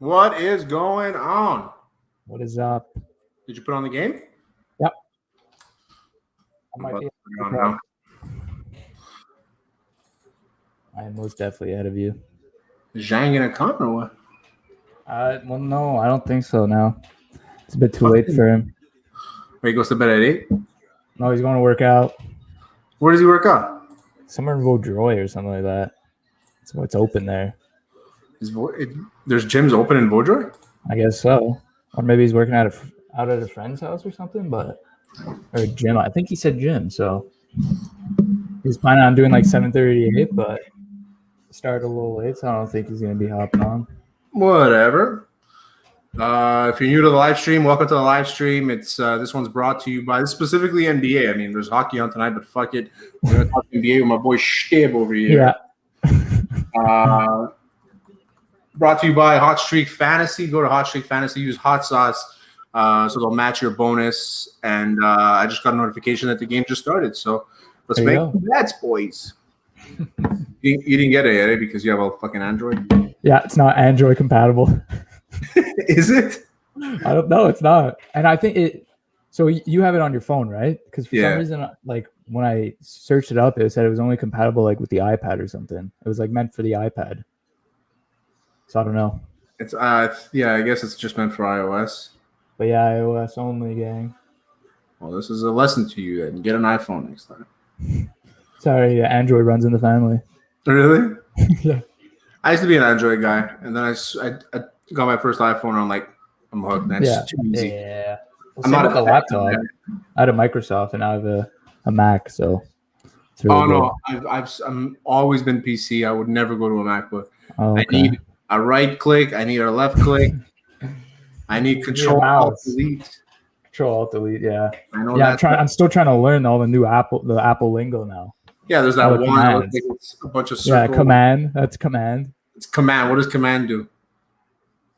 What is going on? What is up? Did you put on the game? Yep. I might be on now. I am most definitely ahead of you. Is Zhang gonna come or what? Well, no, I don't think so now. It's a bit too late for him. Wait, he goes to bed at 8? No, he's going to work out. Where does he work out? Somewhere in Vaudreuil or something like that. So it's open there. There's gyms open in Vaudreuil? I guess so. Or maybe he's working out at a friend's house or something, or a gym. I think he said gym, so he's planning on doing like 7:38, but started a little late, so I don't think he's going to be hopping on. Whatever. If you're new to the live stream, welcome to the live stream. It's this one's brought to you by specifically NBA. I mean, there's hockey on tonight, but fuck it. We're going to talk NBA with my boy Shtib over here. Yeah. Brought to you by HotStreak Fantasy. Go to HotStreak Fantasy, use hot sauce, so they'll match your bonus. And I just got a notification that the game just started. So let's make bets, boys. You didn't get it yet, because you have a fucking Android? Yeah, it's not Android compatible. Is it? I don't know. It's not. And I think it. So you have it on your phone, right? Because for some reason, like when I searched it up, it said it was only compatible like with the iPad or something. It was like meant for the iPad. So I don't know. It's yeah, I guess it's just meant for iOS. But yeah, iOS only, gang. Well, this is a lesson to you then. Get an iPhone next time. Sorry, Android runs in the family. Really? Yeah. I used to be an Android guy, and then I got my first iPhone, and I'm like, I'm hooked. That's too easy. Yeah. Well, I'm not a laptop. I had a Microsoft, and I have a Mac, so. It's really good. No, I've always been PC. I would never go to a MacBook. Oh, okay. I need a right click. I need a left click. I need Control Alt Delete. Control Alt Delete. Yeah. I know. Yeah, I'm still trying to learn all the new Apple lingo now. Yeah, there's that one. It's a bunch of circles. Yeah, command. That's command. It's command. What does command do?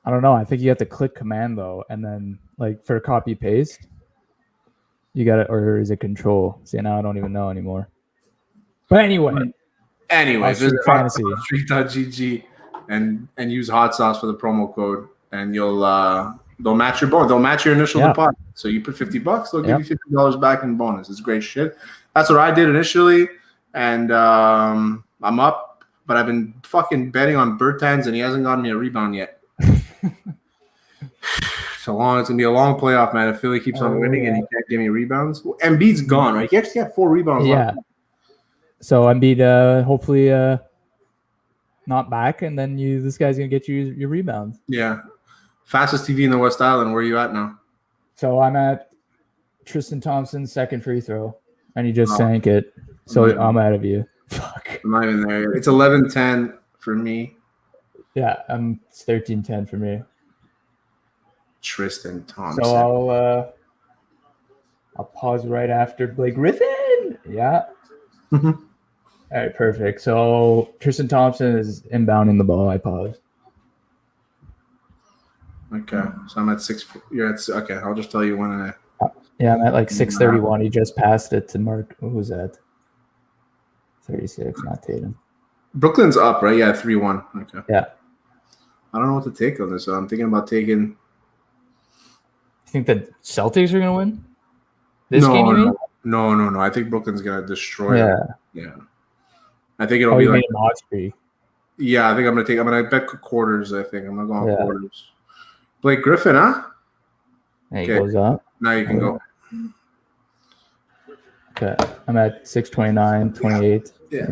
I don't know. I think you have to click command though, and then like for copy paste, you got it, or is it control? See, now I don't even know anymore. But anyway, visit HotStreak.gg and use hot sauce for the promo code, and they'll match your bonus. They'll match your initial deposit. So you put $50, they'll give you $50 back in bonus. It's great shit. That's what I did initially, and I'm up, but I've been fucking betting on Bertans, and he hasn't gotten me a rebound yet. It's gonna be a long playoff, man. If Philly keeps on winning and he can't give me rebounds, Embiid's gone, right? He actually had 4 rebounds. Yeah. Left. So Embiid, hopefully, not back, and then this guy's gonna get you your rebounds. Yeah. Fastest TV in the West Island. Where are you at now? So I'm at Tristan Thompson's second free throw, and he just sank it. So I'm out of you. Fuck. I'm not even there yet. It's 11-10 for me. Yeah, it's 13-10 for me. Tristan Thompson. So I'll pause right after Blake Griffin. Yeah. All right, perfect. So Tristan Thompson is inbounding the ball. I pause. Okay, so I'm at 6. You're at okay. I'll just tell you when I. Yeah, I'm at like 6:31. He just passed it to Mark. Who was that? 36, not Tatum. Brooklyn's up, right? Yeah, 3-1. Okay. Yeah. I don't know what to take on this. So I'm thinking about taking. You think the Celtics are gonna win this game? You mean? No. I think Brooklyn's gonna destroy them. Yeah. I think it'll be like an HotStreak. Yeah, I think I'm gonna bet quarters. I think I'm gonna go on quarters. Blake Griffin, huh? He goes up. Now you can go. Okay, I'm at 6:29, 28. Yeah.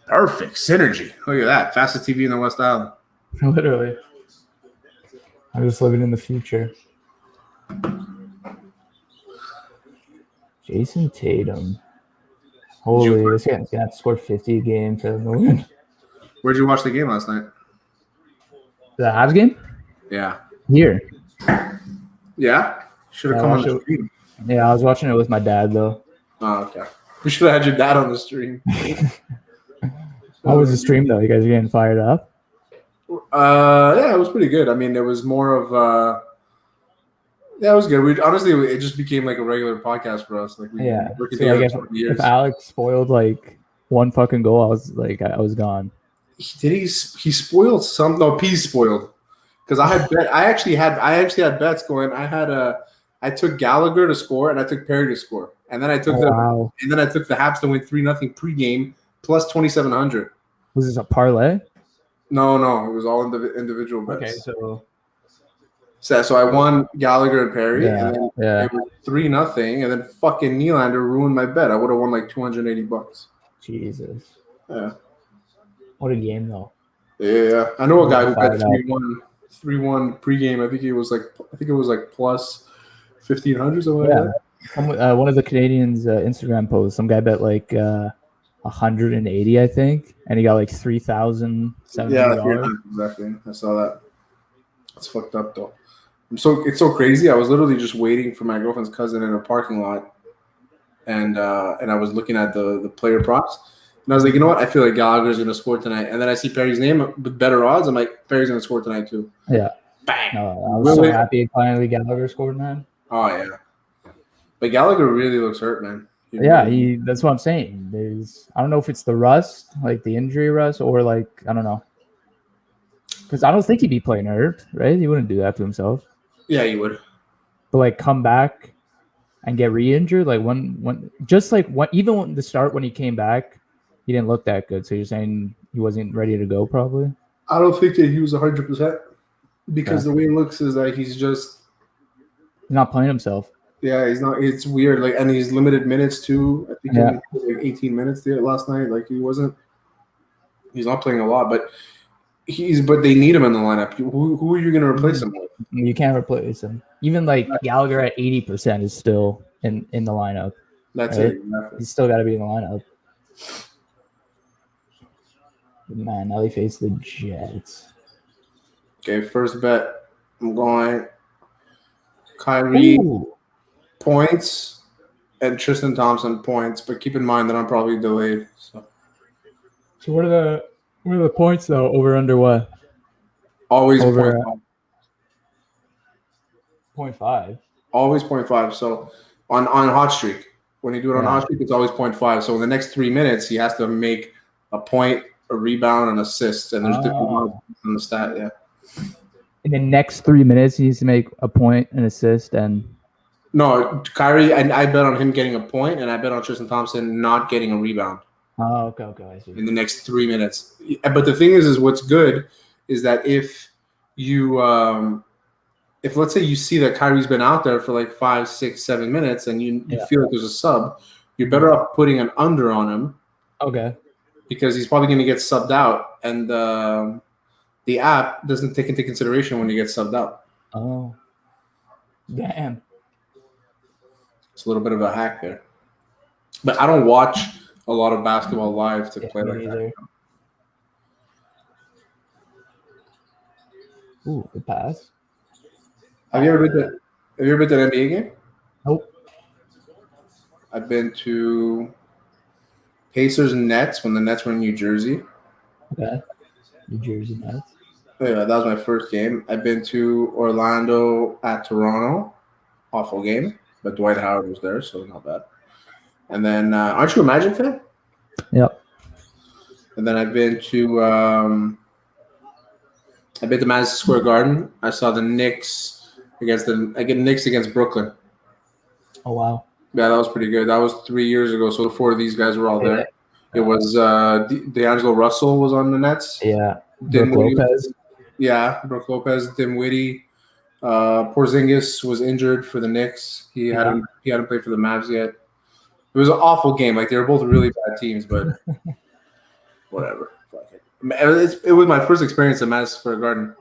Perfect synergy. Look at that. Fastest TV in the West Island. Literally. I'm just living in the future. Jason Tatum. Holy, this guy's gonna have to score 50 a game for the win. Where'd you watch the game last night? The Habs game? Yeah. Here. Yeah? Should have come on the stream. Yeah, I was watching it with my dad, though. Oh, okay. We should have had your dad on the stream. How was the stream, though? You guys are getting fired up? Yeah, it was pretty good. I mean, there was more of yeah, it was good. Honestly, it just became like a regular podcast for us. Like so I guess if Alex spoiled like one fucking goal, I was gone. he spoiled some. No, P spoiled because I actually had bets going. I took Gallagher to score and I took Perry to score, and then I took the Habs to win 3-0 pregame plus 2,700. Was this a parlay? No, it was all individual bets. Okay, so I won Gallagher and Perry, Yeah, and then it was 3-0, and then fucking Nylander ruined my bet. I would have won like $280. Jesus. Yeah. What a game though. Yeah. I know a guy who bet 3-1 pregame. I think it was like plus 1,500 something like that. One of the Canadians' Instagram posts, some guy bet like 180, I think, and he got like $3,070. Yeah, exactly. I saw that. It's fucked up though. It's so crazy. I was literally just waiting for my girlfriend's cousin in a parking lot, and I was looking at the player props, and I was like, you know what? I feel like Gallagher's gonna score tonight, and then I see Perry's name with better odds. I'm like, Perry's gonna score tonight too. Yeah. Bang. No, I was so happy finally Gallagher scored, man. Oh yeah. But Gallagher really looks hurt, man. That's what I'm saying. I don't know if it's the rust, like the injury rust, or like I don't know. Because I don't think he'd be playing hurt, right? He wouldn't do that to himself. Yeah, he would. But like come back and get re-injured, like when the start when he came back, he didn't look that good. So you're saying he wasn't ready to go, probably? I don't think that he was 100% because the way it looks is that he's not playing himself. Yeah, he's not. It's weird. Like, and he's limited minutes too. I think he had like 18 minutes there last night. Like he's not playing a lot, but they need him in the lineup. Who are you going to replace him with? You can't replace him. Even like Gallagher at 80% is still in the lineup. That's right? It. Exactly. He's still got to be in the lineup. Man, now they face the Jets. Okay, first bet. I'm going Kyrie points and Tristan Thompson points, but keep in mind that I'm probably delayed. So what are the points though? Over under what? Always over 0.5. Always 0.5. So on HotStreak, when you do it on HotStreak, it's always 0.5. So in the next 3 minutes, he has to make a point, a rebound, an assist, and there's different ones in the stat. Yeah. In the next 3 minutes, he needs to make a point, an assist, and. No, Kyrie. I bet on him getting a point, and I bet on Tristan Thompson not getting a rebound. Oh, okay, I see. In the next 3 minutes. But the thing is what's good is that if you, if let's say you see that Kyrie's been out there for like 5, 6, 7 minutes, and you feel like there's a sub, you're better off putting an under on him. Okay. Because he's probably going to get subbed out, and the app doesn't take into consideration when you get subbed out. Oh, damn. It's a little bit of a hack there. But I don't watch a lot of basketball live to play like that. Ooh, good pass. Have you ever been to an NBA game? Nope. I've been to Pacers and Nets when the Nets were in New Jersey. Okay. New Jersey Nets. Yeah, that was my first game. I've been to Orlando at Toronto. Awful game, but Dwight Howard was there, so not bad. And then, aren't you a Magic fan? Yep. And then I've been to Madison Square Garden. I saw the Knicks against Brooklyn. Oh wow. Yeah, that was pretty good. That was 3 years ago. So before these guys were all there, it was D'Angelo Russell was on the Nets. Yeah. Brook Lopez. Yeah, Brook Lopez, Dinwiddie. Porzingis was injured for the Knicks. He hadn't played for the Mavs yet. It was an awful game. Like, they were both really bad teams, but whatever. It was my first experience at Madison Square Garden.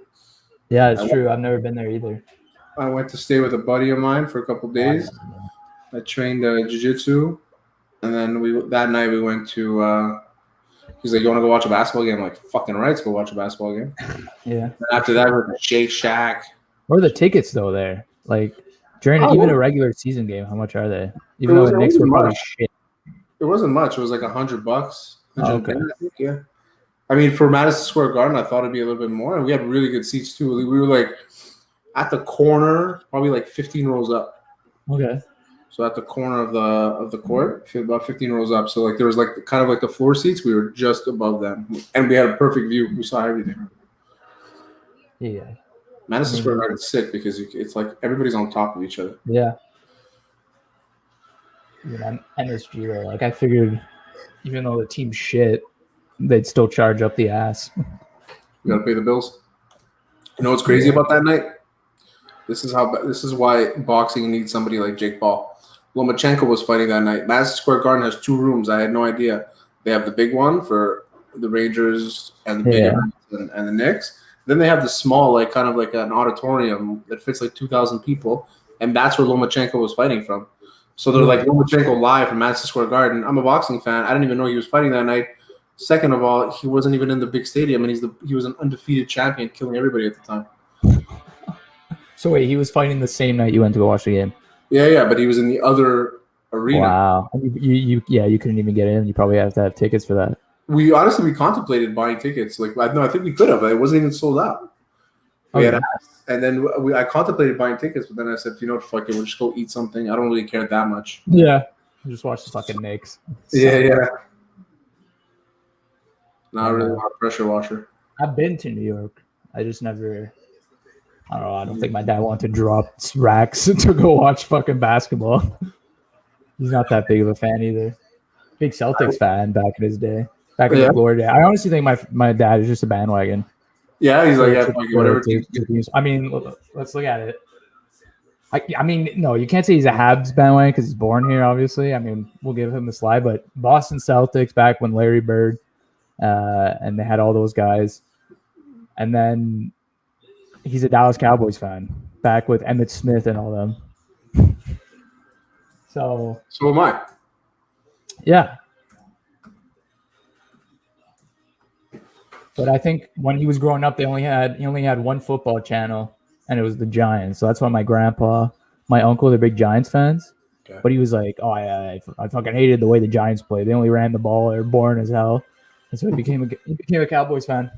Yeah, it's true. I've never been there either. I went to stay with a buddy of mine for a couple of days. I trained jiu-jitsu, and then that night we went to he's like, you want to go watch a basketball game? I'm like, fucking right, let's go watch a basketball game. Yeah. And after that, we went to Shake Shack. What are the tickets, though, there? Like, during even a regular season game, how much are they? Even though the Knicks were probably shit. It wasn't much. It was like $100. Okay. I think, yeah. I mean, for Madison Square Garden, I thought it'd be a little bit more. And we had really good seats, too. We were, like, at the corner, probably, like, 15 rows up. Okay. So at the corner of the court, about 15 rows up. So like there was like kind of like the floor seats. We were just above them, and we had a perfect view. We saw everything. Yeah. Madison Square Garden's sick because it's like everybody's on top of each other. Yeah. Even MSG though, like I figured, even though the team's shit, they'd still charge up the ass. You gotta pay the bills. You know what's crazy about that night? This is why boxing needs somebody like Jake Paul. Lomachenko was fighting that night. Madison Square Garden has 2 rooms. I had no idea. They have the big one for the Rangers and the big and the Knicks. Then they have the small, like kind of like an auditorium that fits like 2,000 people, and that's where Lomachenko was fighting from. So they're like Lomachenko live from Madison Square Garden. I'm a boxing fan. I didn't even know he was fighting that night. Second of all, he wasn't even in the big stadium, and he was an undefeated champion, killing everybody at the time. So wait, he was fighting the same night you went to go watch the game? Yeah, but he was in the other arena. Wow. You couldn't even get in. You probably have to have tickets for that. We contemplated buying tickets. Like, I think we could have. It wasn't even sold out. We had asked, and then I contemplated buying tickets, but then I said, you know what, fuck it, we'll just go eat something. I don't really care that much. Yeah. Just watch the fucking Knicks. Yeah. Not really a pressure washer. I've been to New York. I just never. I don't know. I don't think my dad wanted to drop racks to go watch fucking basketball. He's not that big of a fan either. Big Celtics fan back in his day. Back in the glory day. I honestly think my dad is just a bandwagon. Yeah, he's like, whatever. I mean, let's look at it. I mean, no, you can't say he's a Habs bandwagon because he's born here, obviously. I mean, we'll give him the slide. But Boston Celtics back when Larry Bird and they had all those guys. And then he's a Dallas Cowboys fan back with Emmitt Smith and all them. So am I. Yeah. But I think when he was growing up, he only had one football channel, and it was the Giants. So that's why my grandpa, my uncle, they're big Giants fans. Okay. But he was like, "Oh, I fucking hated the way the Giants played. They only ran the ball. They're boring as hell." And so he became a Cowboys fan.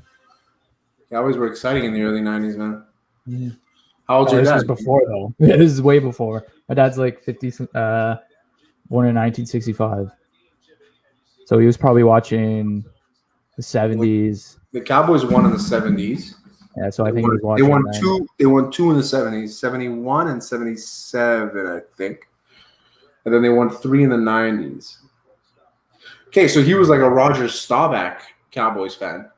Cowboys were exciting in the early '90s, man. Mm-hmm. How old's your dad? This was before though. This is way before. My dad's like 50, born in 1965. So he was probably watching the 70s. The Cowboys won in the 70s. Yeah, so I think he was watching. They won 2 in the 70s, 71 and 77, I think. And then they won 3 in the 90s. Okay, so he was like a Roger Staubach Cowboys fan.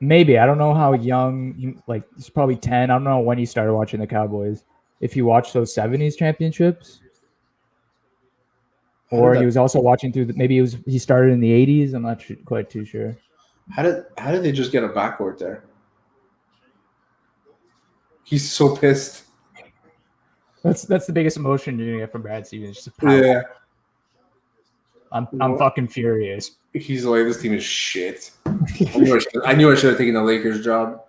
Maybe. I don't know how young, he's probably 10. I don't know when he started watching the Cowboys. If he watched those 70s championships. Or he was also watching through he started in the 80s. I'm not quite too sure. How did they just get a backcourt there? He's so pissed. That's the biggest emotion you're gonna get from Brad Stevens. Just yeah. I'm fucking furious. He's like, this team is shit. I knew I should have taken the Lakers job.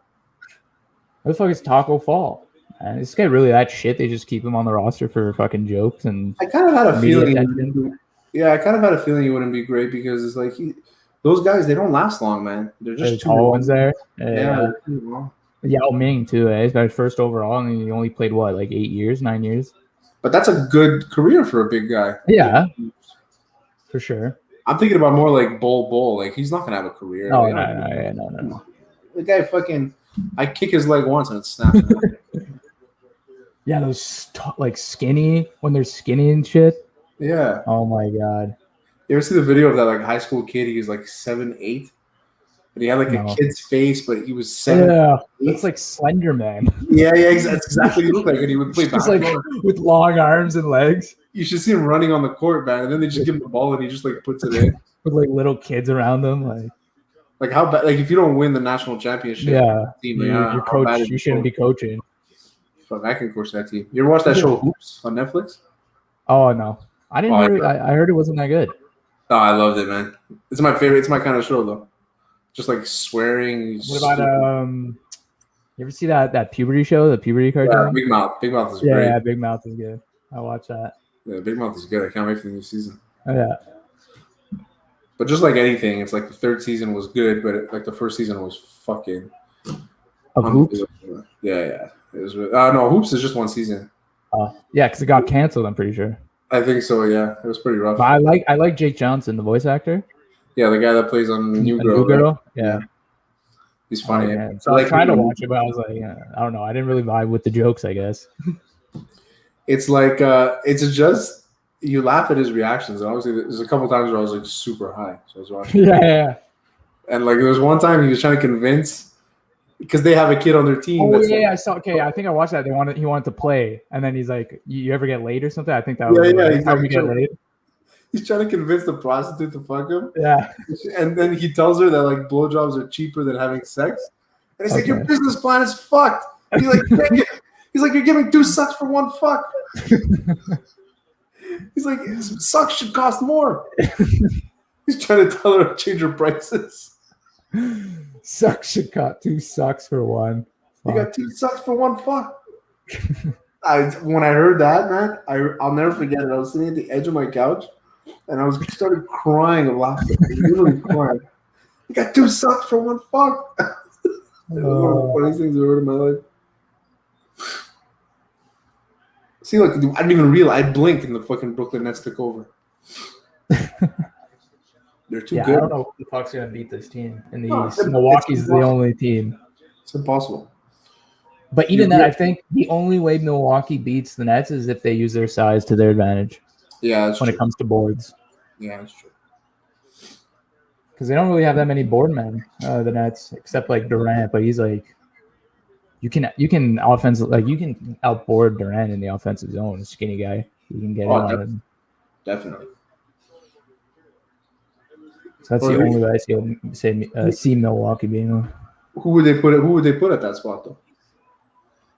What the fuck is Taco Fall? Man, this guy really that shit? They just keep him on the roster for fucking jokes and. I kind of had a feeling. Yeah, I kind of had a feeling he wouldn't be great because it's like those guys, they don't last long, man. They're just tall ones there. Yeah. Yao Ming too. He's got first overall, and he only played what, like 8 years, 9 years. But that's a good career for a big guy. Yeah, for sure. I'm thinking about more like Bull. Like he's not gonna have a career. Oh no. The guy fucking. I kick his leg once and it snaps. Yeah, those skinny when they're skinny and shit. Yeah. Oh my god. You ever see the video of that like high school kid? He was like 7'8", but he had like a kid's face, but he was 7. Yeah, looks like Slender Man. Yeah, that's exactly what he looked like, and he would play basketball with long arms and legs. You should see him running on the court, man, and then they just give him the ball and he just like puts it in with like little kids around him, like how bad? Like if you don't win the national championship, team, your coach, you shouldn't be coaching. Fuck, I can coach that team. You ever watch that show Hoops on Netflix? Oh no, I didn't. I heard it wasn't that good. Oh, I loved it, man. It's my favorite. It's my kind of show, though. Just like swearing. What about you ever see that puberty show, the puberty cartoon? Yeah, Big Mouth. Big Mouth is great. Yeah, Big Mouth is good. I watch that. Yeah, Big Mouth is good. I can't wait for the new season. Oh, yeah. But just like anything, it's like the third season was good, but like the first season was fucking. Of Hoops? Yeah. It was. No, Hoops is just one season. Yeah, because it got canceled. I'm pretty sure. I think so. Yeah, it was pretty rough. But I like Jake Johnson, the voice actor. Yeah, the guy that plays on New Girl. New Girl. Right? Yeah. He's funny. So I tried to watch it, but I was like, I don't know. I didn't really vibe with the jokes, I guess. It's like it's just you laugh at his reactions. Obviously, there's a couple times where I was like super high, so I was watching. Yeah. And like there was one time he was trying to convince because they have a kid on their team. Oh yeah, I saw. Okay, I think I watched that. He wanted to play, and then he's like, "You ever get laid or something?" I think that was how we get laid. He's trying to convince the prostitute to fuck him. Yeah. And then he tells her that like blowjobs are cheaper than having sex. And he's like, your business plan is fucked. He's like, you're giving 2 sucks for 1 fuck. He's like, sucks should cost more. He's trying to tell her to change her prices. Sucks should cost 2 sucks for 1. You got 2 sucks for 1 fuck. When I heard that, man, I'll never forget it. I was sitting at the edge of my couch, and I started crying of laughter. Literally crying. You got 2 sucks for 1 fuck. One of the funniest things I've heard in my life. See, look, I didn't even realize. I blinked and the fucking Brooklyn Nets took over. They're too good. I don't know who the fuck's gonna beat this team in the East. Milwaukee's the only team. It's impossible. But even then, I think the only way Milwaukee beats the Nets is if they use their size to their advantage. Yeah, that's when true. It comes to boards. Yeah, that's true. Because they don't really have that many board men, the Nets, except like Durant. But he's like, you can outboard Durant in the offensive zone. Skinny guy, you can get in on him. Definitely. So that's the only way I see Milwaukee being one. Who would they put at that spot though?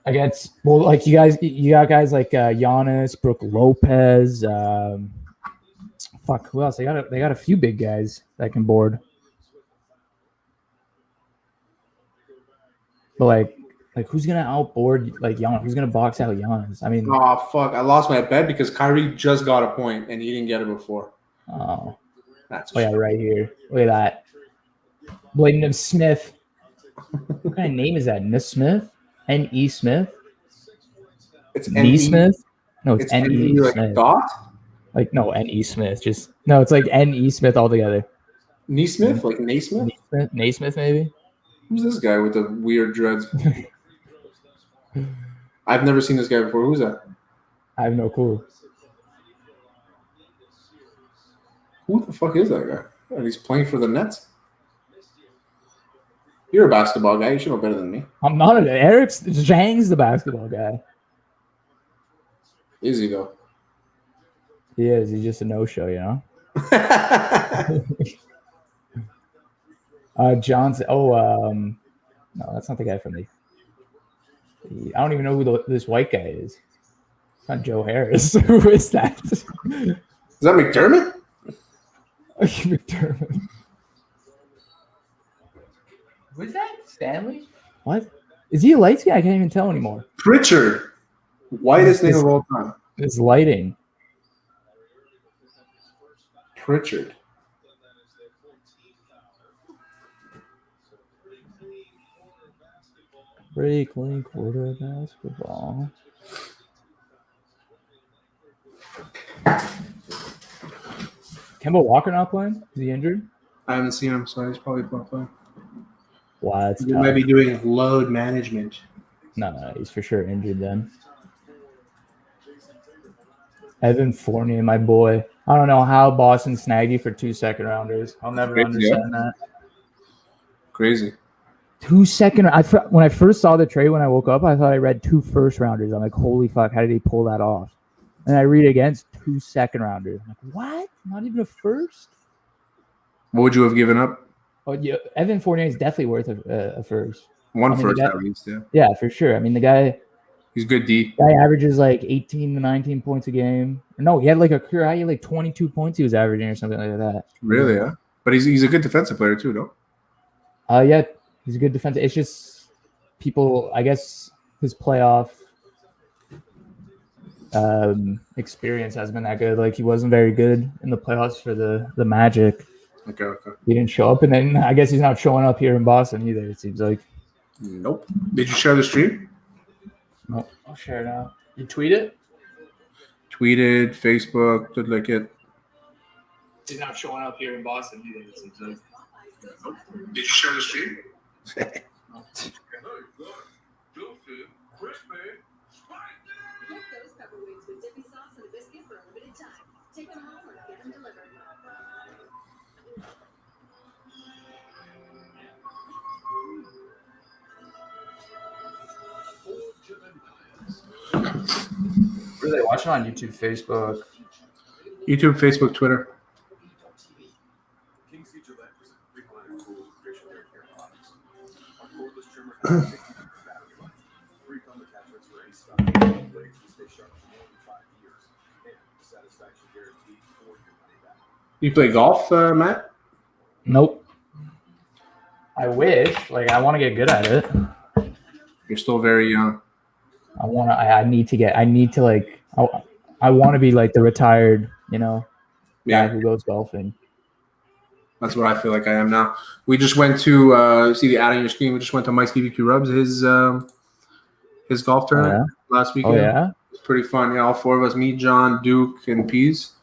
I guess like you got guys like Giannis, Brook Lopez. Who else? They got a few big guys that can board. But like who's gonna outboard like Giannis? Who's gonna box out Giannis? I mean, oh fuck! I lost my bet because Kyrie just got a point and he didn't get it before. Oh, yeah, right here. Look at that. Bladen Smith. What kind of name is that? Smith? N.E. Smith? It's N.E. Smith? No, it's N.E. like Smith. Dot? Like, no, N.E. Smith. No, it's like N.E. Smith altogether. Naismith? Like Naismith? Naismith, maybe? Who's this guy with the weird dreads? I've never seen this guy before. Who's that? I have no clue. Who the fuck is that guy? And he's playing for the Nets? You're a basketball guy. You should know better than me. I'm not. Eric Zhang's the basketball guy. Is he, though? He is. He's just a no-show, you know? Johnson. No, that's not the guy from the. I don't even know who this white guy is. It's not Joe Harris. Who is that? Is that McDermott? McDermott. Who's that? Stanley? What? Is he a light skin? I can't even tell anymore. Pritchard. Whitest name of all time. It's lighting. Pritchard. Breakaway quarter basketball. Kemba Walker not playing? Is he injured? I haven't seen him, so he's probably not playing. Wow, that's he might be doing load management. No, he's for sure injured then. Evan Fournier, my boy. I don't know how Boston snagged you for 2 second-rounders. I'll never understand that. Crazy. 2 second. When I first saw the trade when I woke up, I thought I read 2 first-rounders. I'm like, holy fuck, how did he pull that off? And I read against 2 second-rounders. I'm like, what? Not even a first? What would you have given up? Oh, yeah, Evan Fournier is definitely worth a first. First at least, yeah. Yeah, for sure. I mean, the guy. He's good D. Guy averages like 18 to 19 points a game. No, he had like a career high, like 22 points he was averaging or something like that. Really, yeah. But he's a good defensive player too, no? Yeah, he's a good defensive. It's just people, I guess, his playoff experience hasn't been that good. Like he wasn't very good in the playoffs for the Magic. Okay. He didn't show up, and then I guess he's not showing up here in Boston either. It seems like. Nope. Did you share the stream? Nope. I'll share it now. You tweet it? tweeted, Facebook, did like it. He's not showing up here in Boston either. Did you share the stream? What are they watching on YouTube, Facebook? YouTube, Facebook, Twitter. You play golf, Matt? Nope. I wish. Like, I want to get good at it. You're still very young. I want to be like the retired, guy who goes golfing. That's what I feel like I am now. We just went to see the ad on your screen. We just went to Mike's BBQ Rubs, his golf tournament last weekend. Oh yeah, it's pretty fun. Yeah, all four of us, me, John, Duke, and Pease.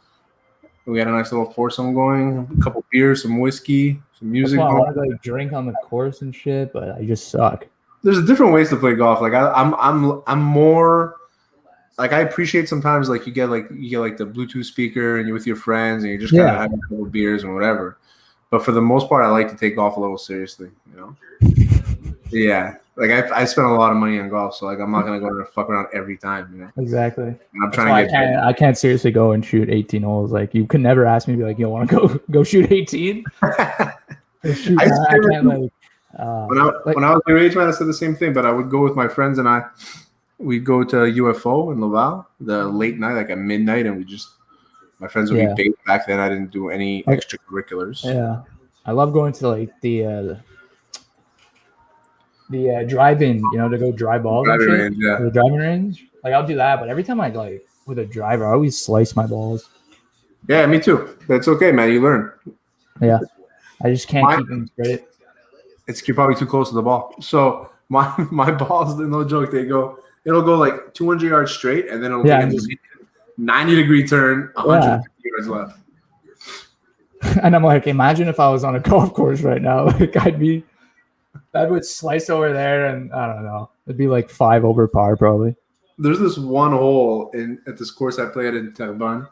We had a nice little foursome going. A couple beers, some whiskey, some music. I want to like drink on the course and shit, but I just suck. There's different ways to play golf. Like I'm more like I appreciate sometimes like you get like the Bluetooth speaker and you're with your friends and you just kind of have a couple beers and whatever. But for the most part, I like to take golf a little seriously, Yeah, like I spend a lot of money on golf, so like I'm not gonna go there and fuck around every time, Exactly. And I'm trying to I can't seriously go and shoot 18 holes. Like you can never ask me to be like, you want to go shoot 18? I can't like. When I was your age, man, I said the same thing. But I would go with my friends and we'd go to UFO in Laval the late night, like at midnight, and my friends would be bait. Back then, I didn't do any extracurriculars. Yeah, I love going to like the drive-in, to go drive balls. The driving range. Like I'll do that, but every time I like with a driver, I always slice my balls. Yeah, me too. That's okay, man. You learn. Yeah, I just can't keep them straight. You're probably too close to the ball. So my balls, no joke, it'll go like 200 yards straight, and then it'll take a 90-degree turn, 150 yards left. And I'm like, imagine if I was on a golf course right now. Like that would slice over there, and I don't know. It'd be like 5 over par probably. There's this one hole at this course I played in Terrebonne,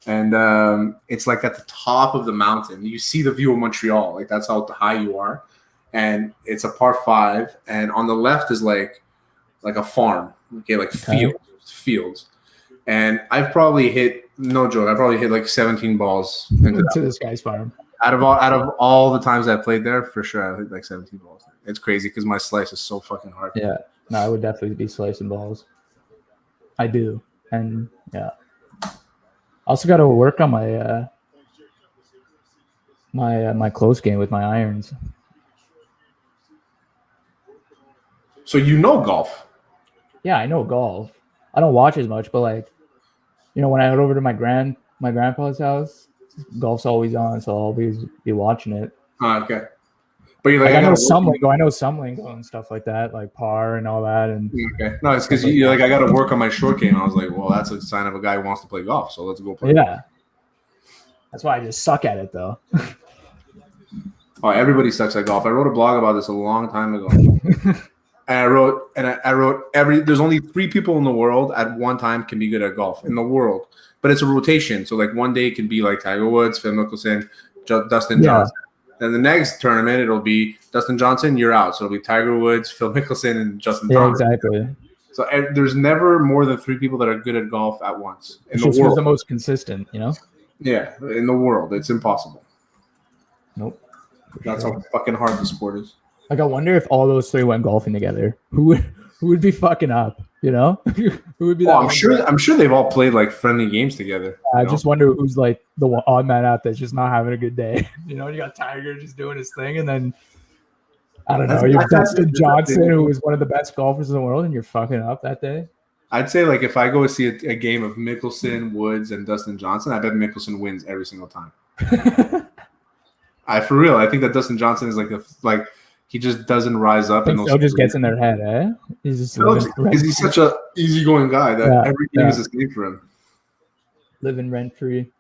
and it's like at the top of the mountain. You see the view of Montreal. Like that's how high you are. And it's a par 5, and on the left is like a farm, fields. And I've probably hit, no joke, like 17 balls into this guy's farm. Out of all the times I played there, for sure, I hit like 17 balls. It's crazy because my slice is so fucking hard. Yeah, no, I would definitely be slicing balls. I do, and yeah. Also got to work on my my close game with my irons. So golf? Yeah, I know golf. I don't watch as much, but like, when I head over to my grandpa's house, golf's always on, so I'll always be watching it. Oh, okay. But you're like, I know some lingo and stuff like that, like par and all that. And okay, no, it's because you're like, I got to work on my short game. I was like, well, that's a sign of a guy who wants to play golf, so let's go play. Yeah, that's why I just suck at it though. Oh, everybody sucks at golf. I wrote a blog about this a long time ago. And I wrote there's only 3 people in the world at one time can be good at golf in the world, but it's a rotation. So like one day it can be like Tiger Woods, Phil Mickelson, Dustin Johnson. Then the next tournament it'll be Dustin Johnson, you're out. So it'll be Tiger Woods, Phil Mickelson, and Justin Thomas. Yeah, exactly. So there's never more than 3 people that are good at golf at once in the world. Who's the most consistent, Yeah, in the world, it's impossible. Nope. That's how fucking hard the sport is. Like, I wonder if all those 3 went golfing together. Who would be fucking up? Who would be? I'm sure they've all played like friendly games together. I just wonder who's like the odd man out that's just not having a good day. You got Tiger just doing his thing, and then I don't know. You have Dustin Johnson, who was one of the best golfers in the world, and you're fucking up that day. I'd say like if I go see a game of Mickelson, Woods, and Dustin Johnson, I bet Mickelson wins every single time. For real, I think that Dustin Johnson is like he just doesn't rise up. And Phil just gets in their head, eh? He's such a easygoing guy that every game is a game for him. living rent free.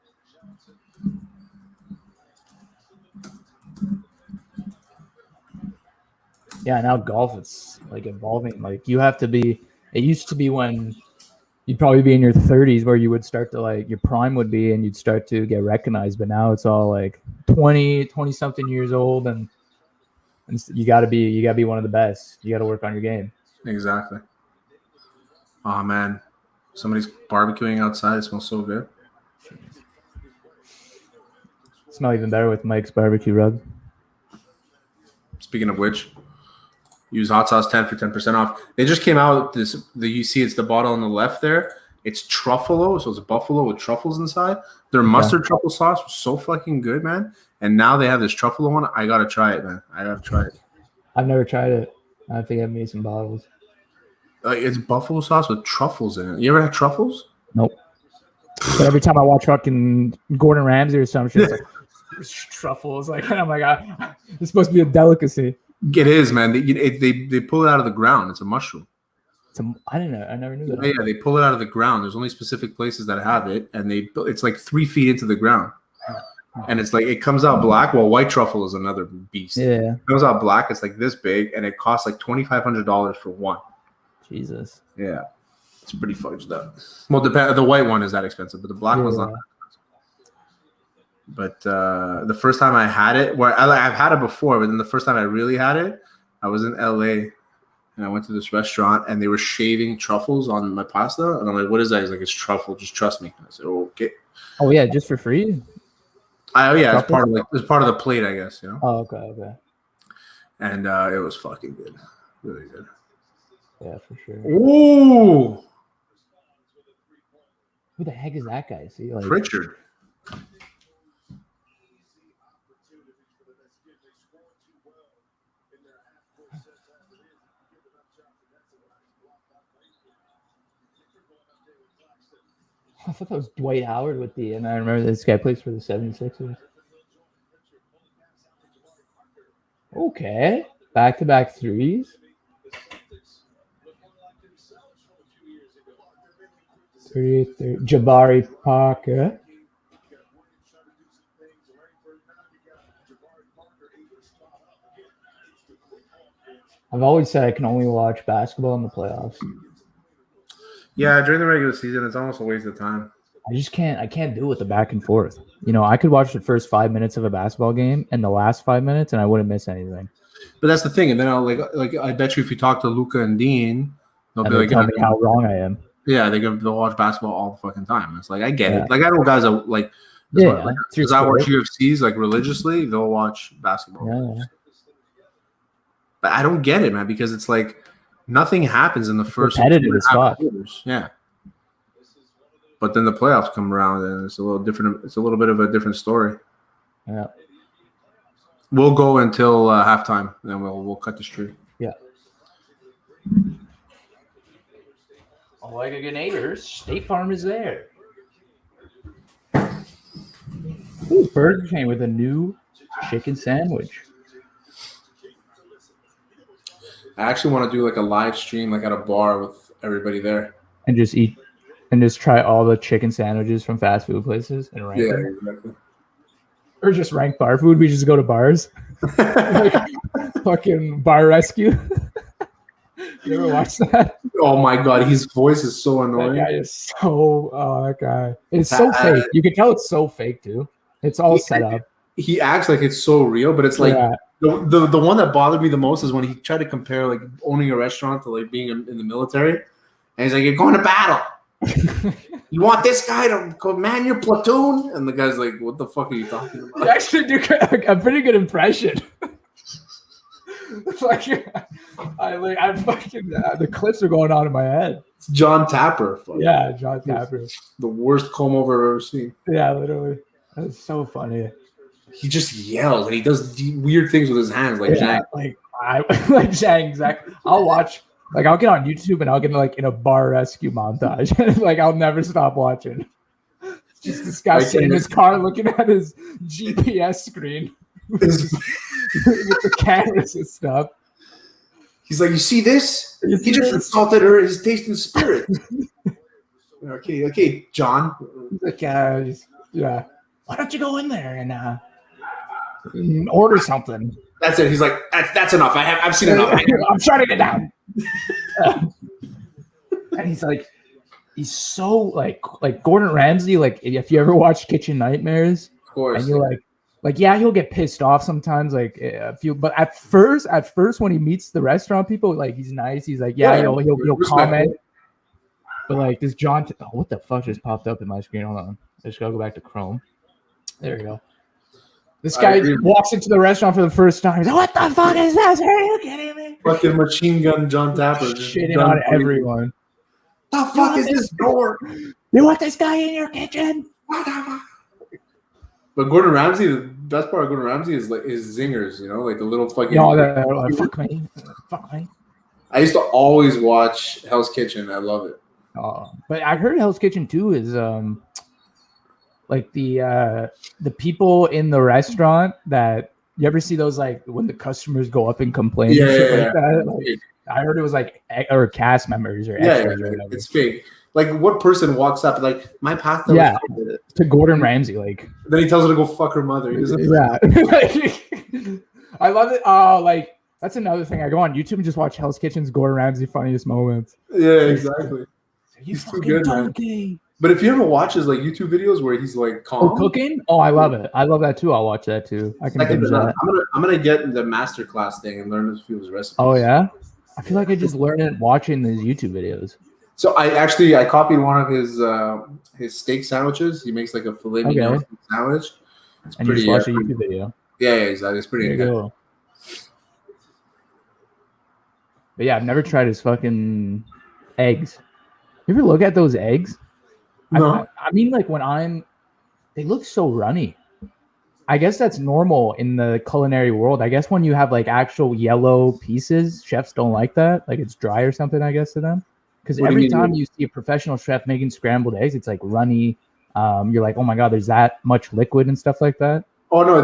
Yeah, now golf, it's like evolving. Like you have to be. It used to be when you'd probably be in your 30s where you would start to like your prime would be and you'd start to get recognized. But now it's all like 20 something years old, and you gotta be one of the best. You gotta work on your game. Exactly. Oh man, somebody's barbecuing outside. It smells so good. Smell even better with Mike's barbecue rub. Speaking of which, use hot sauce 10 for 10% off. They just came out with this. You see, it's the bottle on the left there. It's truffalo, so it's a buffalo with truffles inside. Their mustard truffle sauce was so fucking good, man. And now they have this truffalo one. I gotta try it, man. I gotta try it. I've never tried it. I think I've made some bottles. It's buffalo sauce with truffles in it. You ever had truffles? Nope. But every time I watch fucking Gordon Ramsay or some shit, it's like truffles. Like, and I'm like, it's supposed to be a delicacy. It is, man. They pull it out of the ground. It's a mushroom. I didn't know. I never knew that. Yeah, they pull it out of the ground. There's only specific places that have it, and it's like 3 feet into the ground. And it's like it comes out black. Well, white truffle is another beast. Yeah, it comes out black. It's like this big, and it costs like $2,500 for one. Jesus. Yeah, it's pretty fudged up. Well, the white one is that expensive, but the black one's not that expensive. But the first time I had it, I've had it before, but then the first time I really had it, I was in LA, and I went to this restaurant, and they were shaving truffles on my pasta, and I'm like, "What is that?" He's like, "It's truffle. Just trust me." I said, "Okay." Oh yeah, just for free. Oh yeah, it's part of the plate, I guess. You know. Oh okay. And it was fucking good, really good. Yeah, for sure. Ooh. Who the heck is that guy? See, like Pritchard. I thought that was Dwight Howard with and I remember this guy plays for the 76ers. Okay. Back-to-back threes. 38 Jabari Parker. I've always said I can only watch basketball in the playoffs. Yeah, during the regular season, it's almost a waste of time. I can't do it with the back and forth. You know, I could watch the first 5 minutes of a basketball game and the last 5 minutes, and I wouldn't miss anything. But that's the thing. And then I'll like I bet you if you talk to Luca and Dean, they'll be like, tell me how wrong I am. Yeah, they'll watch basketball all the fucking time. It's like I get it. Like I know guys that like because I watch UFCs like religiously, they'll watch basketball. Yeah. But I don't get it, man, because it's like nothing happens in the first quarters. Yeah. But then the playoffs come around and it's a little different. It's a little bit of a different story. Yeah. We'll go until halftime, and then we'll cut the streak. Yeah. Oh, like a neighbors, State Farm is there. Ooh, Burger King with a new chicken sandwich. I actually want to do like a live stream, like at a bar with everybody there, and just eat, and just try all the chicken sandwiches from fast food places and rank them. Exactly. Or just rank bar food. We just go to bars, like fucking bar rescue. You ever watch that? Oh my god, his voice is so annoying. That guy is so. Oh, that guy. It's so fake. You can tell it's so fake too. It's all set up. He acts like it's so real, but it's like the one that bothered me the most is when he tried to compare like owning a restaurant to like being in the military, and he's like, "You're going to battle. You want this guy to command your platoon?" And the guy's like, "What the fuck are you talking about?" You actually do a pretty good impression. Like, I fucking the clips are going on in my head. It's John Tapper. Yeah, John Tapper. The worst comb over I've ever seen. Yeah, literally. That's so funny. He just yells and he does weird things with his hands, like Zhang. Like Zhang, exactly. I'll watch. Like I'll get on YouTube and I'll get like in a bar rescue montage. Like I'll never stop watching. Just this guy sitting in his car looking at his GPS screen with the cameras and stuff. He's like, "You see this? He just insulted his taste and spirit." Okay, John. He's like, yeah. Why don't you go in there and order something? That's it. He's like, that's enough. I've seen enough. I'm shutting it down. And he's so like Gordon Ramsay. Like if you ever watch Kitchen Nightmares, of course, and you're like yeah, he'll get pissed off sometimes. Like but at first when he meets the restaurant people, like he's nice. He's like he'll comment. But like this John, what the fuck just popped up in my screen? Hold on, I just gotta go back to Chrome. There we go. This guy walks into the restaurant for the first time. He's like, "What the fuck is this? Are you kidding me?" Fucking machine gun John Tapper. Shitting on everyone. The fuck is this door? You want this guy in your kitchen? But Gordon Ramsay, the best part of Gordon Ramsay is like his zingers, you know, like the little fucking. Fuck me. I used to always watch Hell's Kitchen. I love it. But I heard Hell's Kitchen too is like the people in the restaurant that you ever see those like when the customers go up and complain and shit like that. Like, I heard it was like or cast members or extras or whatever. It's fake. Like what person walks up like my pasta to Gordon Ramsay like then he tells her to go fuck her mother. He doesn't I love it. Oh, like that's another thing. I go on YouTube and just watch Hell's Kitchen's Gordon Ramsay funniest moments. Yeah, exactly. He's too good, donkey. Man. But if you ever watch his like YouTube videos where he's like calm, cooking, I love it. I love that too. I'll watch that too. I can binge that. I'm gonna get the masterclass thing and learn a few of his recipes. Oh yeah, I feel like I just learned it watching these YouTube videos. So I copied one of his steak sandwiches. He makes like a filet mignon sandwich. It's and pretty. You just watch a YouTube video. Yeah, exactly. It's pretty good. But yeah, I've never tried his fucking eggs. You ever look at those eggs? No. I mean, like they look so runny. I guess that's normal in the culinary world. I guess when you have like actual yellow pieces, chefs don't like that. Like it's dry or something, I guess, to them. Because every time you see a professional chef making scrambled eggs, it's like runny. You're like, oh my God, there's that much liquid and stuff like that. Oh no,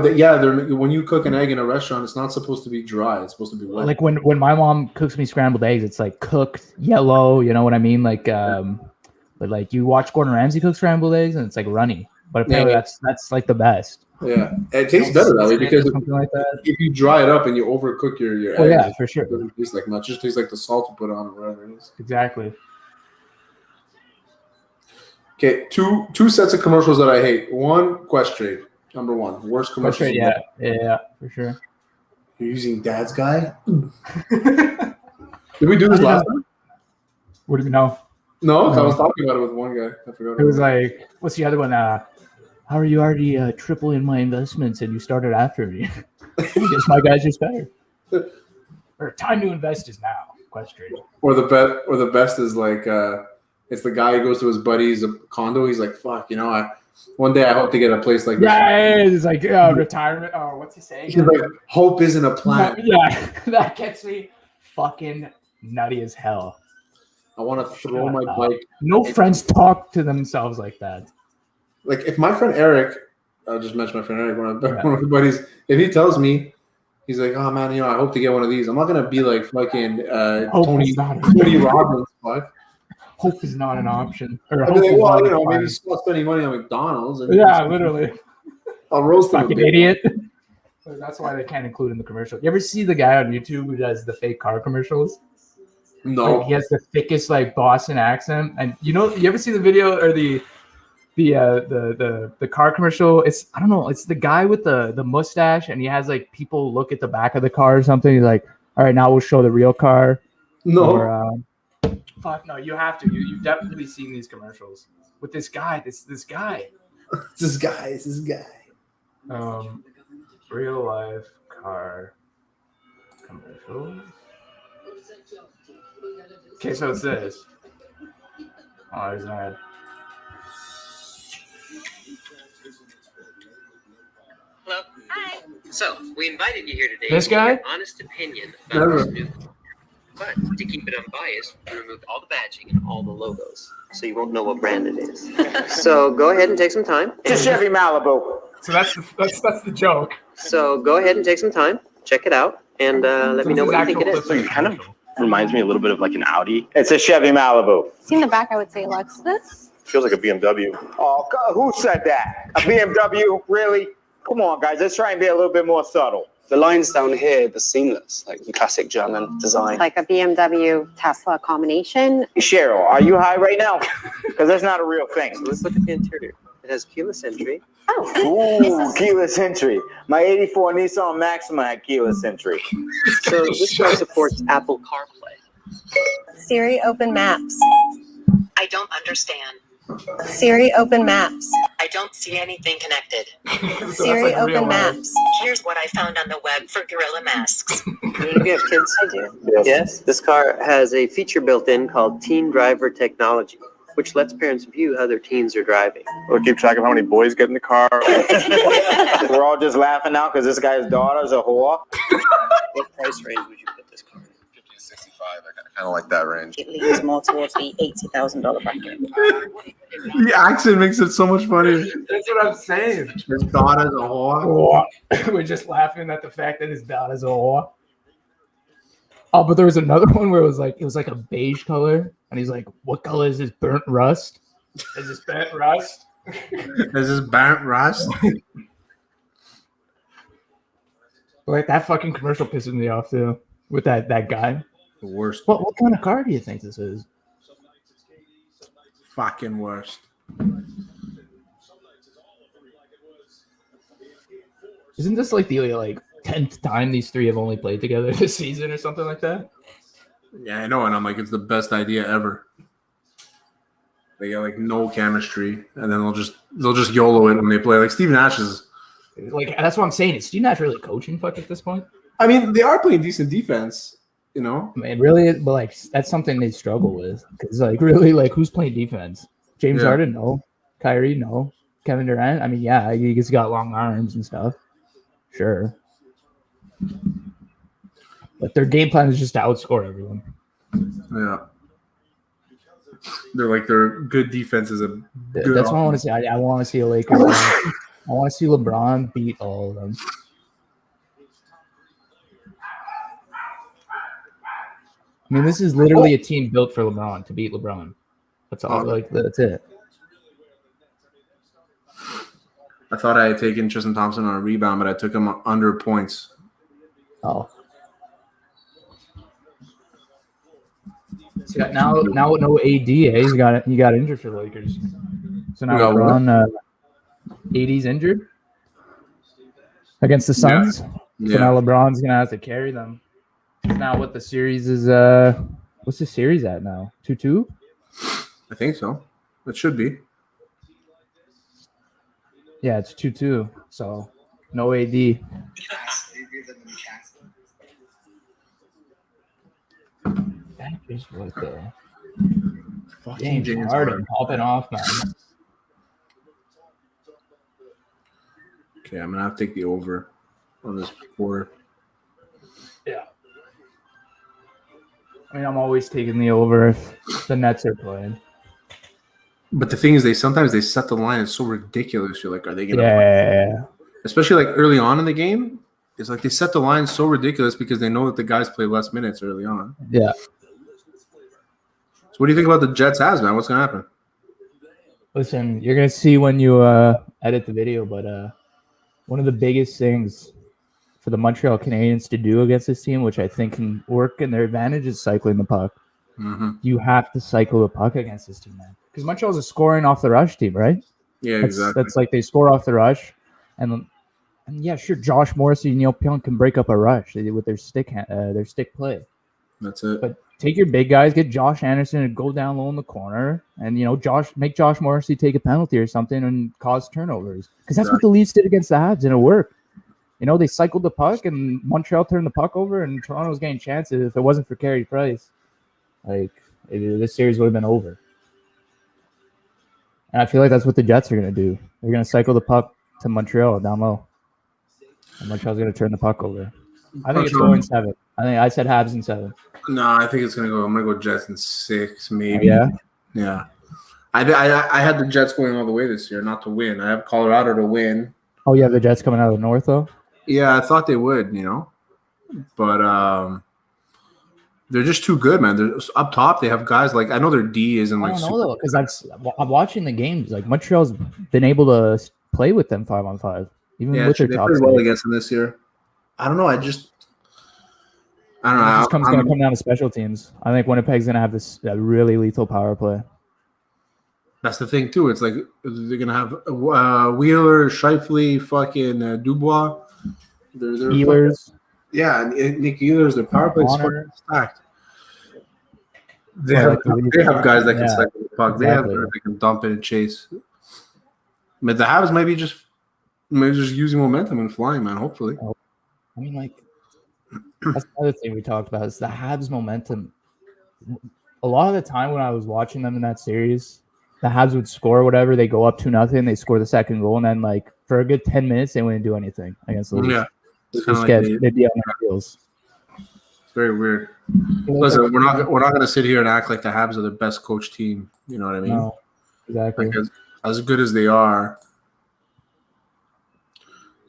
when you cook an egg in a restaurant, it's not supposed to be dry. It's supposed to be wet. Like when my mom cooks me scrambled eggs, it's like cooked yellow. You know what I mean? Like, but like you watch Gordon Ramsay cook scrambled eggs, and it's like runny. But apparently that's like the best. Yeah, it tastes better that way because if you dry it up and you overcook your eggs, yeah, for sure. It doesn't taste like much. It just tastes like the salt you put on or whatever it is. Exactly. Okay, two sets of commercials that I hate. One, Questrade. Number one, worst commercial. Yeah, for sure. You're using Dad's Guy? Did we do this last time? What do you know? No, I was talking about it with one guy. I forgot. It was like, what's the other one? How are you already tripling my investments and you started after me? I guess my guys just better. Or time to invest is now. Questrade. Or the best is like it's the guy who goes to his buddy's condo. He's like, fuck, you know, one day I hope to get a place like this. Yeah, it's like retirement. Oh, what's he saying? He's like, hope isn't a plan. Yeah, that gets me fucking nutty as hell. I want to throw my bike. No friends talk to themselves like that. Like if my friend Eric, I'll just mention my friend Eric, one of my buddies, if he tells me, he's like, oh man, you know, I hope to get one of these. I'm not gonna be like fucking Tony Robbins. Fuck. Hope is not an option. Or well, you know, maybe stop spending money on McDonald's. And literally. I'll roast him. Fucking idiot. That's why they can't include in the commercial. You ever see the guy on YouTube who does the fake car commercials? No. Like, he has the thickest like Boston accent, and you ever see the video or the car commercial? It's I don't know. It's the guy with the mustache, and he has like people look at the back of the car or something. He's like, all right, now we'll show the real car. No. Or, fuck no, you have to. You've definitely seen these commercials with this guy. This guy. This guy. Real life car commercials. Okay, so it's this. Oh, there's an ad. Hello. Hi. So we invited you here today. This guy? To honest opinion about this new. But to keep it unbiased, we removed all the badging and all the logos, so you won't know what brand it is. So go ahead and take some time. It's a Chevy Malibu. So that's the joke. So go ahead and take some time, check it out, and let me know what you think it is. So it kind of reminds me a little bit of like an Audi. It's a Chevy Malibu. See in the back, I would say Lexus. Feels like a BMW. Oh, who said that? A BMW? Really? Come on, guys. Let's try and be a little bit more subtle. The lines down here, they're seamless, like the classic German design. Like a BMW Tesla combination. Cheryl, are you high right now? Because that's not a real thing. So let's look at the interior. It has keyless entry. Ooh, keyless entry. My 84 Nissan Maxima had keyless entry. So this car supports Apple CarPlay. Siri, open maps. I don't understand. Siri, open maps. I don't see anything connected. Siri, open maps. Here's what I found on the web for gorilla masks. If you have kids, I do. yes. This car has a feature built in called Teen Driver Technology, which lets parents view how their teens are driving. We'll keep track of how many boys get in the car. We're all just laughing now because this guy's daughter's a whole. What price range would you put this car in? 50 to 65. I kind of like that range. It leans more towards the $80,000 bracket. The accent makes it so much funnier. That's what I'm saying. His daughter's a whore. We're just laughing at the fact that his daughter's a whore. Oh, but there was another one where it was like a beige color, and he's like, "What color is this? Burnt rust? Is this burnt rust? Is this burnt rust?" Like that fucking commercial pisses me off too. With that guy. The worst. What kind of car do you think this is? Fucking worst. Isn't this like the 10th time these three have only played together this season or something like that? Yeah, I know, and I'm like, it's the best idea ever. They got like no chemistry, and then they'll just YOLO it when they play. Like Steve Nash is like, that's what I'm saying. Is Steve Nash really coaching fuck at this point? I mean, they are playing decent defense, you know. I mean, really, but like that's something they struggle with because like really, like who's playing defense? James Harden, no. Kyrie, no. Kevin Durant, I mean, yeah, he's got long arms and stuff. Sure. But their game plan is just to outscore everyone. Yeah. Their good defense is a good. That's what I want to see. I want to see a Lakers. I want to see LeBron beat all of them. I mean, this is literally a team built for LeBron to beat LeBron. That's all. That's it. I thought I had taken Tristan Thompson on a rebound, but I took him under points. Oh. So now with no AD, he got injured for the Lakers. So now LeBron, AD's injured against the Suns. Yeah. So now LeBron's gonna have to carry them. Now what the series is? What's the series at now? 2-2? I think so. It should be. Yeah, it's 2-2. So no AD. That is what the Fucking James Harden popping off, man. Okay, I'm gonna have to take the over on this quarter. Yeah. I mean, I'm always taking the over if the Nets are playing. But the thing is, they sometimes set the line. It's so ridiculous. You're like, are they gonna? Yeah. Especially like early on in the game, it's like they set the line so ridiculous because they know that the guys play less minutes early on. Yeah. So what do you think about the Jets Habs, man? What's gonna happen? Listen, you're gonna see when you edit the video, but one of the biggest things for the Montreal Canadiens to do against this team, which I think can work in their advantage, is cycling the puck. Mm-hmm. You have to cycle the puck against this team, man. Because Montreal's a scoring off the rush team, right? Yeah, exactly. That's like they score off the rush, and yeah, sure, Josh Morrissey and Neil Pionk can break up a rush with their stick play. That's it. But take your big guys, get Josh Anderson and go down low in the corner, and make Josh Morrissey take a penalty or something and cause turnovers. Because that's what the Leafs did against the Habs, and it worked. They cycled the puck, and Montreal turned the puck over, and Toronto was getting chances. If it wasn't for Carey Price, this series would have been over. And I feel like that's what the Jets are going to do. They're going to cycle the puck to Montreal down low. And Montreal's going to turn the puck over. I think it's going 7. I said Habs in 7. No, I think it's I'm gonna go Jets in 6, maybe. Yeah. I had the Jets going all the way this year, not to win. I have Colorado to win. Oh, yeah, the Jets coming out of the North, though? Yeah, I thought they would, but They're just too good, man. They're up top. They have guys like I know their D isn't like. I don't know though, because I'm watching the games. Like Montreal's been able to play with them 5-on-5, even with their they top. played well against them this year. I don't know. I don't know. It just going to come down to special teams. I think Winnipeg's going to have this really lethal power play. That's the thing too. It's like they're gonna have Wheeler, Scheifele, fucking Dubois. They're Ehlers. Yeah, and Nick Ehlers. Their power play's fucking stacked. They have guys that can cycle the puck. Exactly. They have guys that can dump it and chase. But the Habs maybe just using momentum and flying, man. Hopefully. I mean, like that's another thing we talked about is the Habs momentum. A lot of the time when I was watching them in that series, the Habs would score whatever. They go up 2-0. They score the second goal, and then like for a good 10 minutes, they wouldn't do anything against the Leafs. Yeah, they'd be on their heels. It's very weird. Listen, we're not going to sit here and act like the Habs are the best coach team. You know what I mean? No, exactly. Like as good as they are,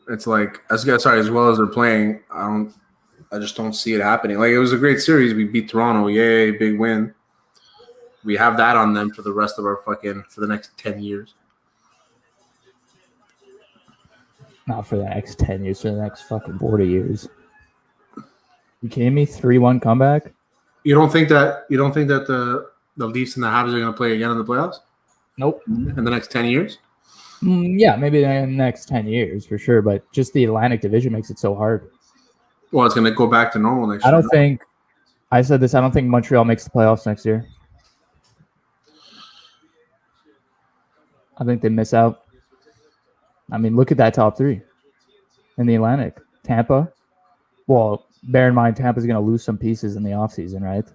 it's like as well as they're playing. I just don't see it happening. Like it was a great series. We beat Toronto. Yay, big win. We have that on them for the rest of for the next 10 years. Not for the next 10 years, for the next fucking 40 years. You kidding me? 3-1 comeback? You don't think that the Leafs and the Habs are going to play again in the playoffs? Nope. In the next 10 years? Yeah, maybe in the next 10 years for sure, but just the Atlantic Division makes it so hard. Well, it's going to go back to normal next year. I said this, I don't think Montreal makes the playoffs next year. I think they miss out. I mean, look at that top three in the Atlantic. Tampa. Well, bear in mind, Tampa's going to lose some pieces in the offseason, right?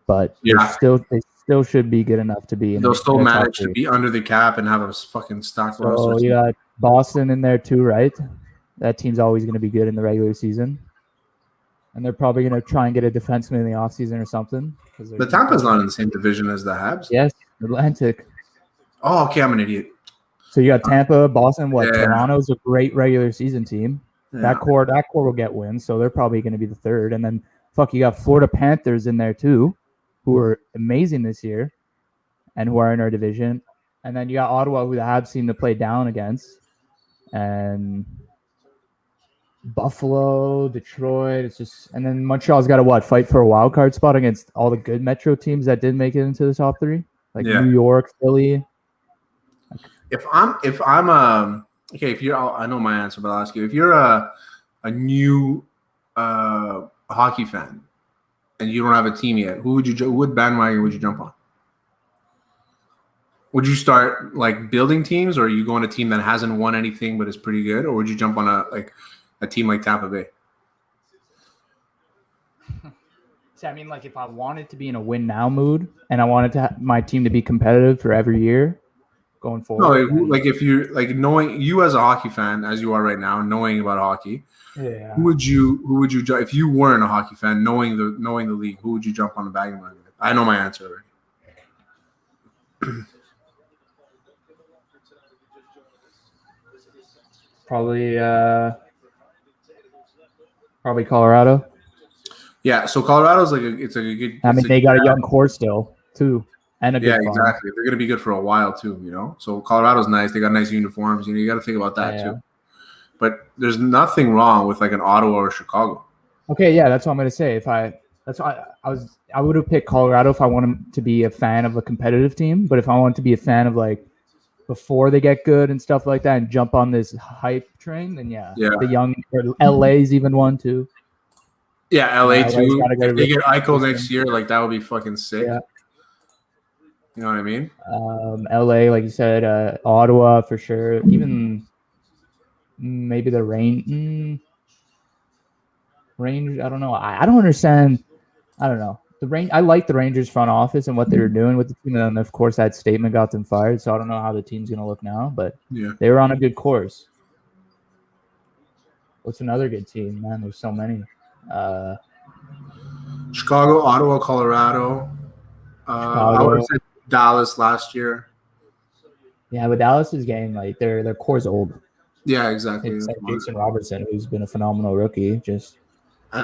But they still should be good enough to be in. They'll still manage to be under the cap and have a fucking stock roster. So you got Boston in there too, right? That team's always going to be good in the regular season. And they're probably going to try and get a defenseman in the offseason or something. But Tampa's not in the same division as the Habs. Yes, Atlantic. Oh, okay, I'm an idiot. So you got Tampa, Boston. Toronto's a great regular season team. Yeah. That core will get wins, so they're probably going to be the third. And then, you got Florida Panthers in there too, who are amazing this year, and who are in our division. And then you got Ottawa, who the Habs seem to play down against, and Buffalo, Detroit. It's just, and then Montreal's got to fight for a wild card spot against all the good Metro teams that did make it into the top three, like New York, Philly. If you're, I know my answer, but I'll ask you. If you're a new hockey fan and you don't have a team yet, what bandwagon would you jump on? Would you start like building teams, or are you going to a team that hasn't won anything but is pretty good, or would you jump on a team like Tampa Bay? See, I mean, like if I wanted to be in a win now mood and I wanted to my team to be competitive for every year going forward. No, like if you knowing you as a hockey fan as you are right now, knowing about hockey, who would you jump if you weren't a hockey fan, knowing the league? Who would you jump on the bandwagon? I know my answer already. Probably Colorado. Yeah, so Colorado's it's a good. I mean, they got a young core still too, and a good farm. Exactly. They're gonna be good for a while too, you know. So Colorado's nice. They got nice uniforms. You got to think about that too. But there's nothing wrong with like an Ottawa or Chicago. Okay, yeah, that's what I'm gonna say. I would have picked Colorado if I wanted to be a fan of a competitive team, but if I wanted to be a fan of like before they get good and stuff like that and jump on this hype train, then the young LA's even one too. Yeah, LA too. If they get Eichel next year, like that would be fucking sick. Yeah. You know what I mean? LA, like you said, Ottawa for sure. Even maybe the Rangers. I don't know. I don't understand. I don't know. I like the Rangers front office and what they were doing with the team, and then of course that statement got them fired. So I don't know how the team's gonna look now, but they were on a good course. What's another good team? Man, there's so many. Chicago, Ottawa, Colorado. I would have said Dallas last year. Yeah, but Dallas is getting like their core's old. Yeah, exactly. It's like Jason Robertson, who's been a phenomenal rookie.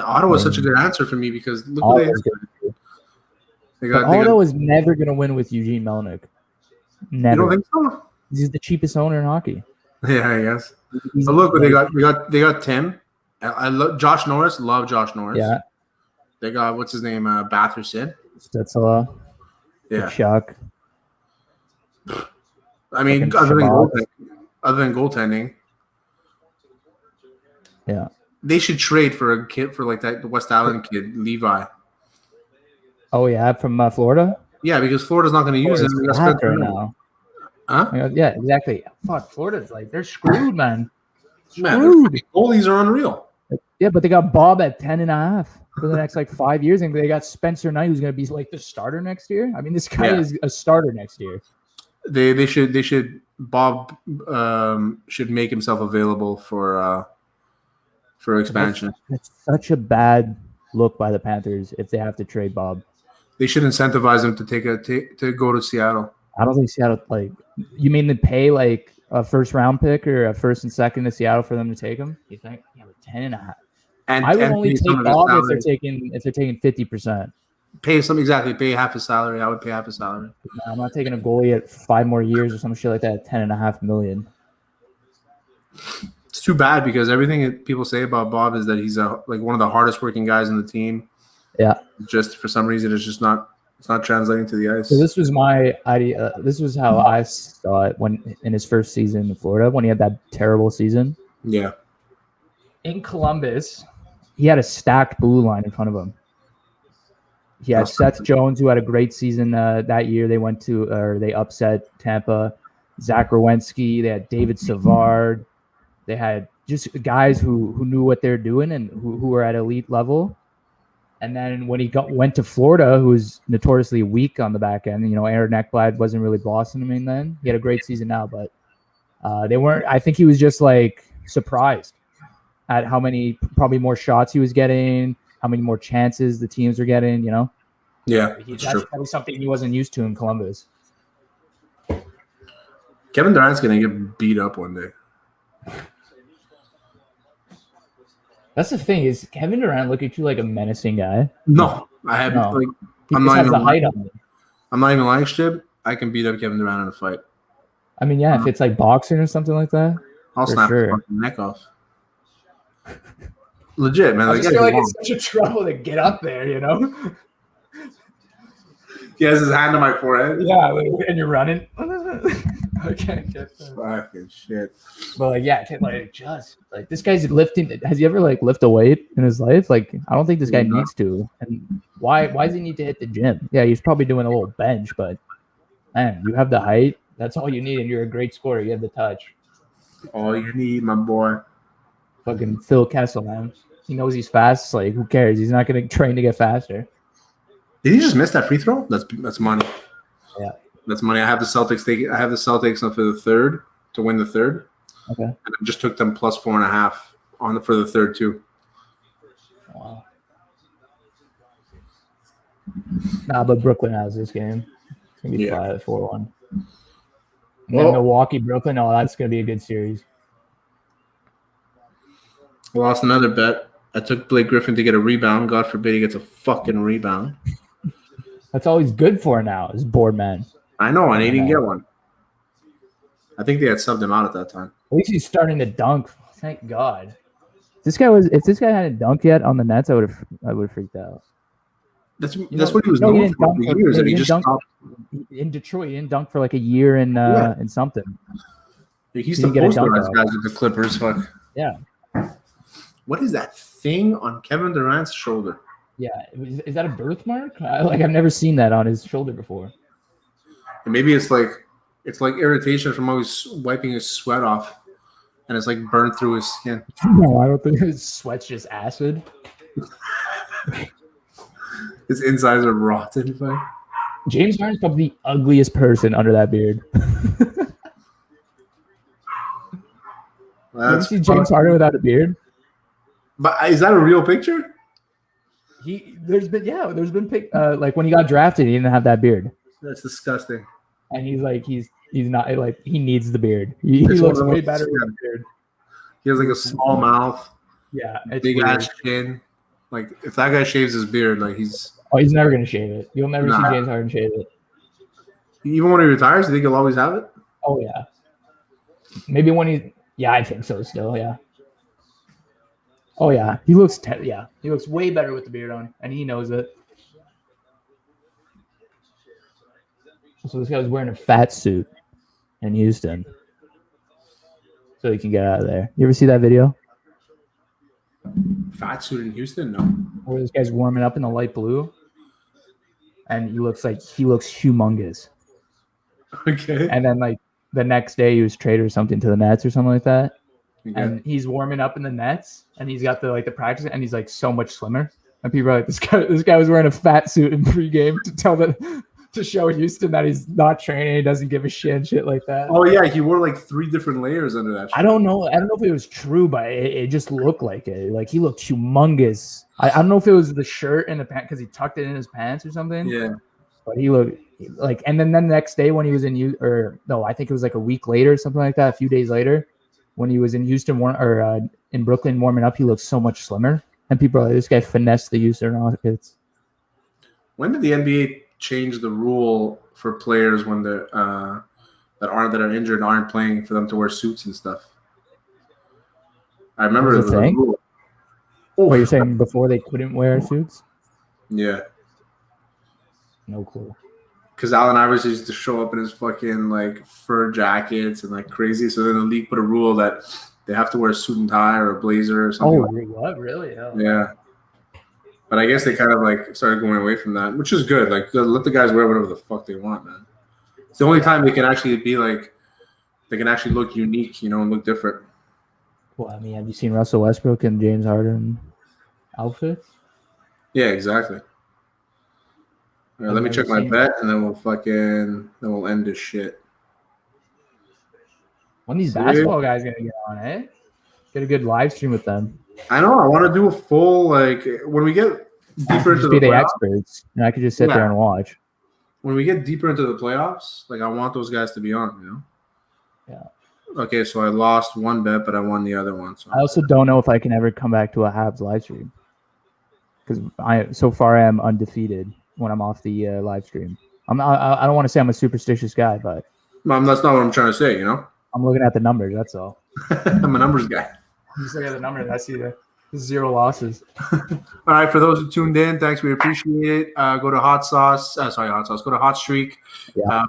Ottawa's such a good answer for me because look what Ottawa's good. they But got. They Ottawa got is never going to win with Eugene Melnyk. you Never. don't think so? He's the cheapest owner in hockey. Yeah, I guess. He's But look what like- they got Tim. I love Josh Norris. Love Josh Norris. Yeah. They got what's his name? Batherson. Stützle. Yeah. Chuck. I mean, Fucking other than goaltending, Yeah. they should trade for a kid for like that West Island kid Levi. Oh, yeah, from Florida? Yeah, because Florida's not going to use him. They got Spencer right Knight. now. Huh? Yeah, exactly. Fuck, Florida's like, they're screwed, man. Man, their fucking goalies are unreal. Yeah, but they got Bob at 10.5 for the next like 5 years, and they got Spencer Knight, who's going to be like the starter next year. I mean, this guy is a starter next year. They should Bob should make himself available for expansion. It's such a bad look by the Panthers if they have to trade Bob. They should incentivize him to go to Seattle. I don't think Seattle like. You mean to pay like a first round pick or a first and second to Seattle for them to take him? You think? Yeah, but 10.5. And I would and only pay take some of his Bob salary. if they're taking 50%. Pay half his salary. I would pay half his salary. No, I'm not taking a goalie at 5 more years or some shit like that at $10.5 million. It's too bad because everything that people say about Bob is that he's like one of the hardest working guys in the team. Yeah. Just for some reason, it's not translating to the ice. So this was my idea. This was how I saw it when in his first season in Florida when he had that terrible season. Yeah. In Columbus, he had a stacked blue line in front of him. He had Seth Jones, who had a great season that year. They upset Tampa. Zach Rowensky. They had David Savard. They had just guys who knew what they're doing and who were at elite level. And then when he went to Florida, who was notoriously weak on the back end, Aaron Ekblad wasn't really blossoming then. He had a great season now, but they weren't. I think he was just like surprised at how many probably more shots he was getting, how many more chances the teams were getting. Yeah, That's probably something he wasn't used to in Columbus. Kevin Durant's gonna get beat up one day. That's the thing is Kevin Durant look at you like a menacing guy. No, I have like He I'm just not has even the height on him. I'm not even lying, shit. I can beat up Kevin Durant in a fight. I mean, yeah, if it's like boxing or something like that, I'll for snap his sure. fucking neck off. Legit, man. I Like, just feel like it's such a trouble to get up there, he has his hand on my forehead. Yeah, and you're running. Okay. Fucking shit. But this guy's lifting. Has he ever lift a weight in his life? Like, I don't think this guy needs to. And why does he need to hit the gym? Yeah, he's probably doing a little bench, but man, you have the height. That's all you need, and you're a great scorer. You have the touch. All you need, my boy. Fucking Phil Kessel, man. He knows he's fast. Like, who cares? He's not going to train to get faster. Did he just miss that free throw? That's money. Yeah. That's money. I have the Celtics. I have the Celtics for the third to win the third. Okay. And I just took them plus 4.5 for the third too. Wow. Nah, but Brooklyn has this game. It's gonna be 5-4-1. And then Milwaukee, Brooklyn. Oh, that's gonna be a good series. I lost another bet. I took Blake Griffin to get a rebound. God forbid he gets a fucking rebound. That's all he's good for now. Is board man. I know, and he didn't get one. I think they had subbed him out at that time. At least he's starting to dunk. Thank God. If this guy hadn't dunked yet on the Nets, I would have freaked out. That's what he was known for years. And he just stopped. In Detroit. He didn't dunk for like a year in something. He's the posterized guys with the Clippers. Fuck. Yeah. What is that thing on Kevin Durant's shoulder? Yeah, is that a birthmark? I've never seen that on his shoulder before. And maybe it's like irritation from always wiping his sweat off, and it's like burned through his skin. No, I don't think his sweat's just acid. His insides are rotten. James Harden's probably the ugliest person under that beard. Have you seen James Harden without a beard? But is that a real picture? There's been like when he got drafted, he didn't have that beard. That's disgusting. And he's not like he needs the beard. He looks way better with the beard. He has like a small mouth. Yeah, big ass chin. Like if that guy shaves his beard, like he's never gonna shave it. You'll never see James Harden shave it. even when he retires. You think he'll always have it? Oh yeah. Maybe when he. Yeah, I think so. Still, yeah. Oh yeah, he looks. He looks way better with the beard on, and he knows it. So this guy was wearing a fat suit in Houston, so he can get out of there. You ever see that video? Fat suit in Houston? No. Where this guy's warming up in the light blue, and he looks humongous. Okay. And then like the next day, he was traded or something to the Nets or something like that. Okay. And he's warming up in the Nets, and he's got the practice, and he's like so much slimmer. And people are like, this guy was wearing a fat suit in pregame to show Houston that he's not training, he doesn't give a shit like that. Oh yeah, he wore like 3 different layers under that. Shirt. I don't know if it was true, but it just looked like it. Like he looked humongous. I don't know if it was the shirt and the pants because he tucked it in his pants or something. Yeah. But he looked like, and then the next day when he was I think it was like a week later, something like that, a few days later. When he was in Houston in Brooklyn warming up, he looked so much slimmer. And people are like, this guy finessed the Houston Rockets. When did the NBA change the rule for players when that are injured and aren't playing for them to wear suits and stuff? I remember it was a rule. What you're saying before they couldn't wear suits? Yeah. No clue. Because Allen Iverson used to show up in his fucking like fur jackets and like crazy. So then the league put a rule that they have to wear a suit and tie or a blazer or something. Oh, what? Really? Oh. Yeah. But I guess they kind of like started going away from that, which is good. Like let the guys wear whatever the fuck they want, man. It's the only time they can actually be like, they can actually look unique, and look different. Well, I mean, have you seen Russell Westbrook and James Harden outfits? Yeah, exactly. All right, let me check my bet, and then we'll end this shit. When these basketball guys gonna get on, eh? Get a good live stream with them. I know. I want to do a full when we get deeper into the playoffs, experts, and I could just sit there and watch. When we get deeper into the playoffs, I want those guys to be on. Yeah. Okay, so I lost one bet, but I won the other one. So I also don't know if I can ever come back to a Habs live stream because so far I am undefeated when I'm off the live stream. I don't want to say I'm a superstitious guy, but that's not what I'm trying to say. I'm looking at the numbers. That's all. I'm a numbers guy. I'm just looking at the numbers. I see the 0 losses. All right, for those who tuned in, thanks. We appreciate it. Go to Hot Sauce. Go to HotStreak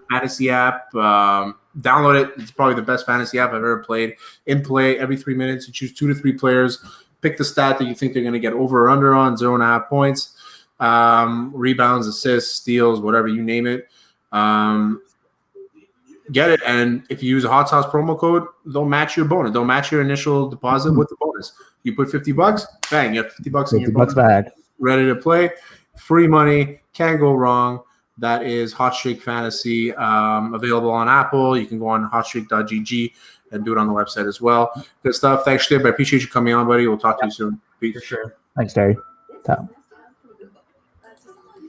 fantasy app. Download it. It's probably the best fantasy app I've ever played. In play every 3 minutes, you choose 2 to 3 players. Pick the stat that you think they're going to get over or under on 0.5 points. Rebounds, assists, steals, whatever, you name it. Get it, and if you use a Hot Sauce promo code, they'll match your bonus. They'll match your initial deposit with the bonus. You put $50, bang, you have $50 in your bonus. Back. Ready to play. Free money, can't go wrong. That is HotStreak Fantasy, available on Apple. You can go on hotstreak.gg and do it on the website as well. Good stuff. Thanks, Stib. I appreciate you coming on, buddy. We'll talk to you soon. Peace. For sure. Thanks, Terry. Ciao.